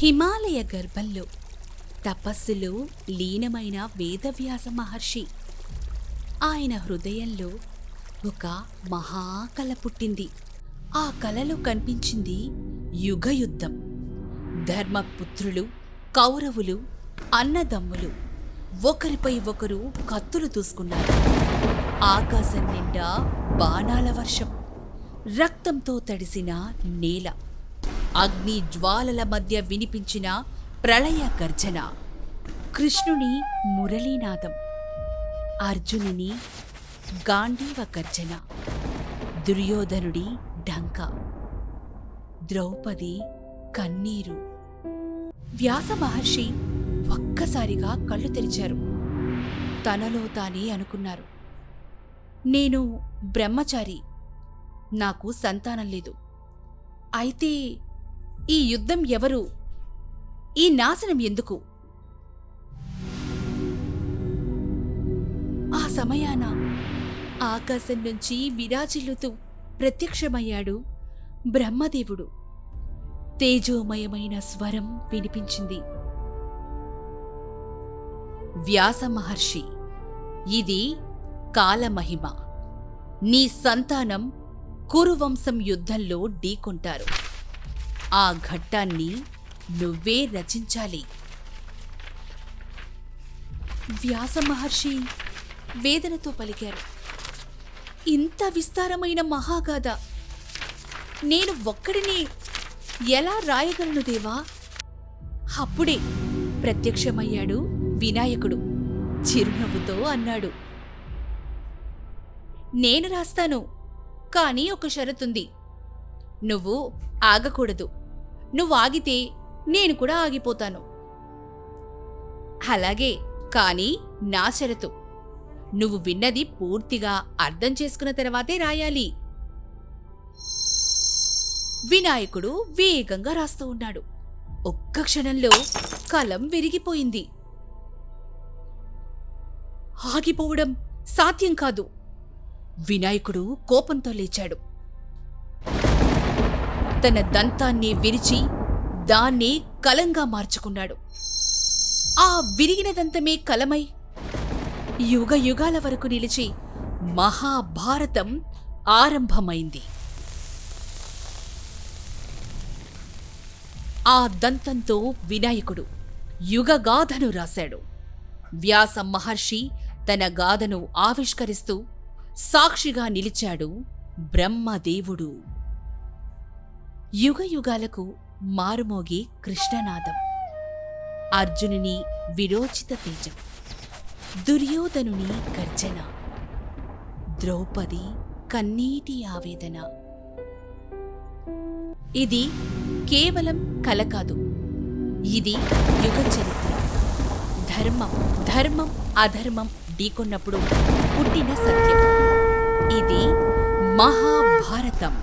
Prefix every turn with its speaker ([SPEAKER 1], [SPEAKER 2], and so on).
[SPEAKER 1] హిమాలయ గర్భంలో తపస్సులో లీనమైన వేదవ్యాస మహర్షి. ఆయన హృదయంలో ఒక మహాకల పుట్టింది. ఆ కలలో కనిపించింది యుగయుద్ధం. ధర్మపుత్రులు, కౌరవులు, అన్నదమ్ములు ఒకరిపై ఒకరు కత్తులు దూసుకున్నారు. ఆకాశం నిండా బాణాల వర్షం, రక్తంతో తడిసిన నేల, అగ్ని జ్వాలల మధ్య వినిపించిన ప్రళయ గర్జన, కృష్ణుని మురళీనాదం, అర్జునుని గాంధీవ గర్జన, దుర్యోధనుడి ఢంక, ద్రౌపది కన్నీరు. వ్యాస మహర్షి ఒక్కసారిగా కళ్ళు తెరిచారు. తనలో తానే అనుకున్నారు, నేను బ్రహ్మచారి, నాకు సంతానం లేదు. అయితే ఈ యుద్ధం ఎవరు? ఈ నాశనం ఎందుకు? ఆ సమయాన ఆకాశం నుంచి విరాజిల్లుతూ ప్రత్యక్షమయ్యాడు బ్రహ్మదేవుడు. తేజోమయమైన స్వరం వినిపించింది. వ్యాస మహర్షి, ఇది కాలమహిమ. నీ సంతానం కురువంశం యుద్ధంలో ఢీకొంటారు. ఆ ఘట్టాన్ని నువ్వే రచించాలి. వ్యాస మహర్షి వేదనతో పలికారు, ఇంత విస్తారమైన మహాగాథ నేను ఒక్కడిని ఎలా రాయగలను దేవా? అప్పుడే ప్రత్యక్షమయ్యాడు వినాయకుడు. చిరునవ్వుతో అన్నాడు, నేను రాస్తాను, కానీ ఒక షరతుంది. నువ్వు ఆగకూడదు. నువ్వు ఆగితే నేను కూడా ఆగిపోతాను. అలాగే, కానీ నా షరతు, నువ్వు విన్నది పూర్తిగా అర్థం చేసుకున్న తర్వాతే రాయాలి. వినాయకుడు వేగంగా రాస్తూ ఉన్నాడు. ఒక్క క్షణంలో కలం విరిగిపోయింది. ఆగిపోవడం సాధ్యం కాదు. వినాయకుడు కోపంతో లేచాడు. తన దంతాన్ని విరిచి దాన్నే కలంగా మార్చుకున్నాడు. ఆ విరిగిన దంతమే కలమై యుగ యుగాల వరకు నిలిచి మహాభారతం ఆరంభమైంది. ఆ దంతంతో వినాయకుడు యుగగాథను రాశాడు. వ్యాస మహర్షి తన గాథను ఆవిష్కరిస్తూ సాక్షిగా నిలిచాడు బ్రహ్మదేవుడు. యుగయుగాలకు మారుమోగే కృష్ణనాదం, అర్జునుని విరోచిత తేజం, దుర్యోధనుని గర్జన, ద్రౌపది కన్నీటి ఆవేదన. ఇది కేవలం కల కాదు, ఇది యుగ చరిత్ర. ధర్మం అధర్మం ఢీకొన్నప్పుడు పుట్టిన సత్యం. ఇది మహాభారతం.